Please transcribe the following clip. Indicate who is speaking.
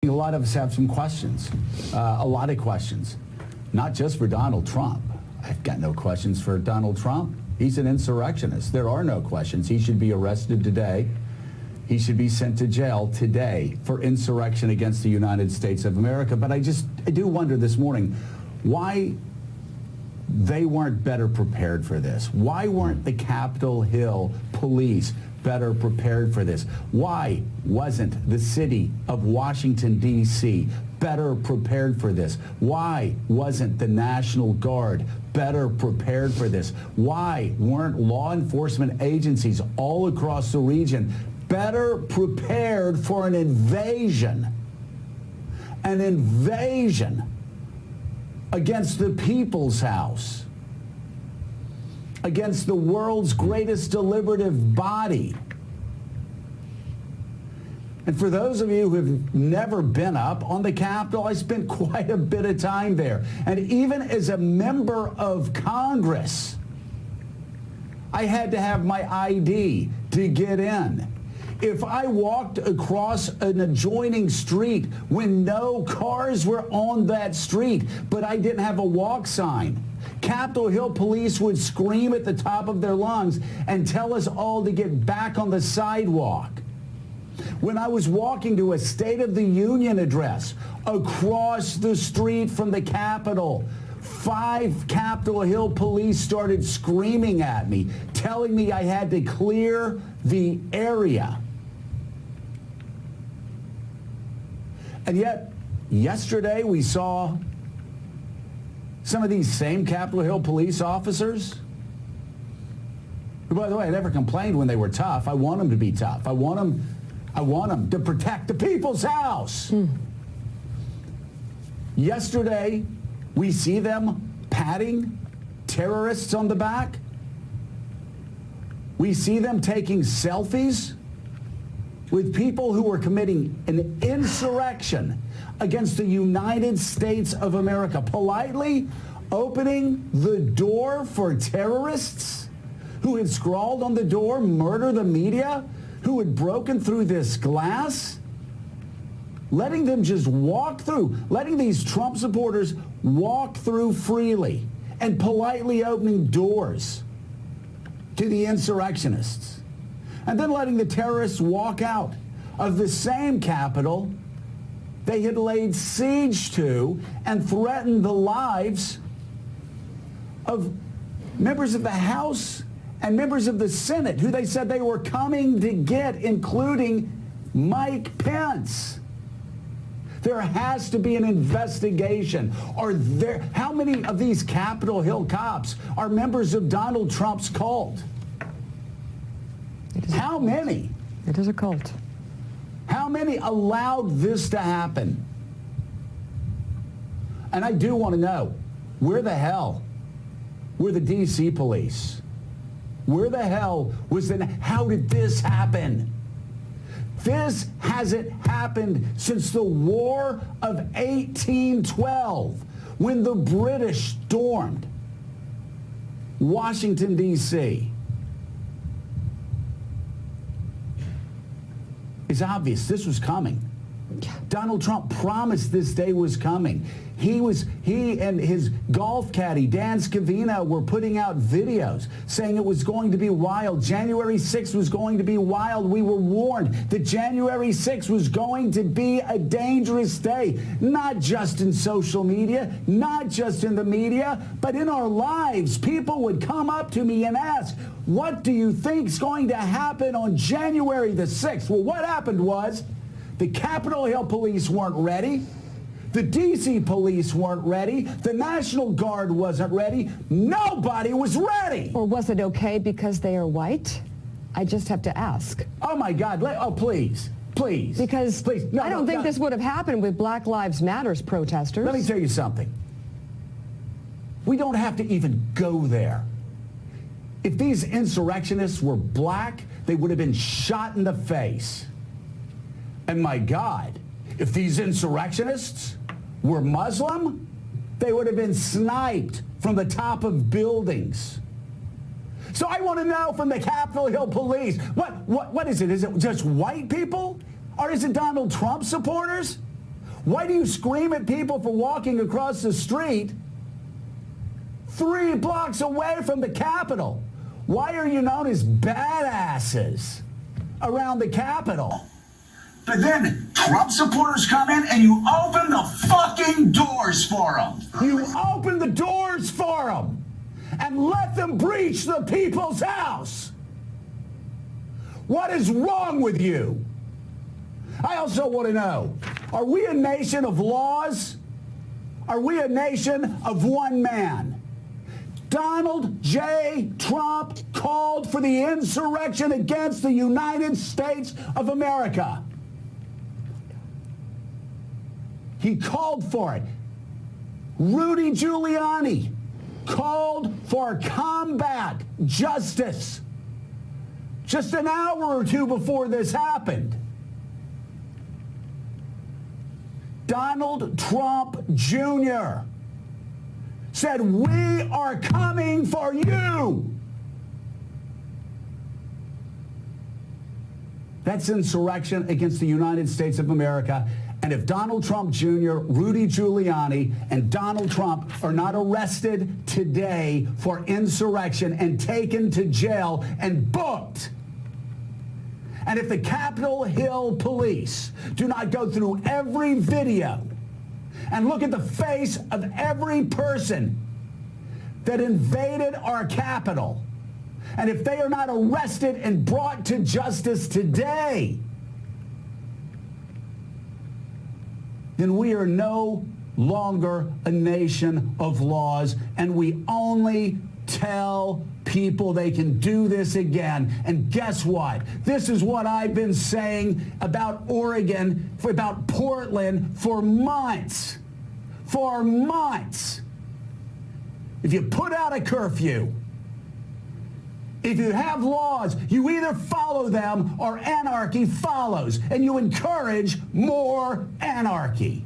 Speaker 1: A lot of us have some questions, a lot of questions, not just for Donald Trump. I've got no questions for Donald Trump. He's an insurrectionist. There are no questions. He should be arrested today. He should be sent to jail today for insurrection against the United States of America. But I do wonder this morning why they weren't better prepared for this. Why weren't the Capitol Hill police better prepared for this? Why wasn't the city of Washington, D.C. better prepared for this? Why wasn't the National Guard better prepared for this? Why weren't law enforcement agencies all across the region better prepared for an invasion? An invasion against the people's house, against the world's greatest deliberative body. And for those of you who have never been up on the Capitol, I spent quite a bit of time there. And even as a member of Congress, I had to have my ID to get in. If I walked across an adjoining street when no cars were on that street, but I didn't have a walk sign, Capitol Hill police would scream at the top of their lungs and tell us all to get back on the sidewalk. When I was walking to a State of the Union address across the street from the Capitol, 5 Capitol Hill police started screaming at me, telling me I had to clear the area. And yet, yesterday we saw some of these same Capitol Hill police officers, who, by the way, I never complained when they were tough. I want them to be tough. I want them to protect the people's house. Yesterday, we see them patting terrorists on the back. We see them taking selfies with people who are committing an insurrection against the United States of America, politely opening the door for terrorists who had scrawled on the door, "Murder the media," who had broken through this glass, letting them just walk through, letting these Trump supporters walk through freely and politely opening doors to the insurrectionists. And then letting the terrorists walk out of the same Capitol they had laid siege to and threatened the lives of members of the House and members of the Senate who they said they were coming to get, including Mike Pence. There has to be an investigation. How many of these Capitol Hill cops are members of Donald Trump's cult? How many?
Speaker 2: It is a cult.
Speaker 1: How many allowed this to happen? And I do want to know, where the hell were the D.C. police? Where the hell was how did this happen? This hasn't happened since the War of 1812, when the British stormed Washington, D.C. It's obvious this was coming. Donald Trump promised this day was coming. He and his golf caddy, Dan Scavino, were putting out videos saying it was going to be wild. January 6th was going to be wild. We were warned that January 6th was going to be a dangerous day, not just in social media, not just in the media, but in our lives. People would come up to me and ask, what do you think is going to happen on January the 6th? Well, what happened was the Capitol Hill police weren't ready. The D.C. police weren't ready. The National Guard wasn't ready. Nobody was ready.
Speaker 2: Or was it okay because they are white? I just have to ask.
Speaker 1: Oh, my God. Please.
Speaker 2: Because
Speaker 1: please. No,
Speaker 2: I don't think this would have happened with Black Lives Matters protesters.
Speaker 1: Let me tell you something. We don't have to even go there. If these insurrectionists were black, they would have been shot in the face. And my God, if these insurrectionists were Muslim, they would have been sniped from the top of buildings. So I want to know from the Capitol Hill police, what is it? Is it just white people? Or is it Donald Trump supporters? Why do you scream at people for walking across the street 3 blocks away from the Capitol? Why are you known as badasses around the Capitol?
Speaker 3: But then Trump supporters come in and you open the fucking doors for them.
Speaker 1: You open the doors for them and let them breach the people's house. What is wrong with you? I also want to know, are we a nation of laws? Are we a nation of one man? Donald J. Trump called for the insurrection against the United States of America. He called for it. Rudy Giuliani called for combat justice just an hour or two before this happened. Donald Trump Jr. said, "We are coming for you." That's insurrection against the United States of America. And if Donald Trump Jr., Rudy Giuliani, and Donald Trump are not arrested today for insurrection and taken to jail and booked, and if the Capitol Hill police do not go through every video and look at the face of every person that invaded our Capitol, and if they are not arrested and brought to justice today, then we are no longer a nation of laws, and we only tell people they can do this again. And guess what? This is what I've been saying about Oregon, about Portland for months. For months. If you put out a curfew, if you have laws, you either follow them or anarchy follows, and you encourage more anarchy.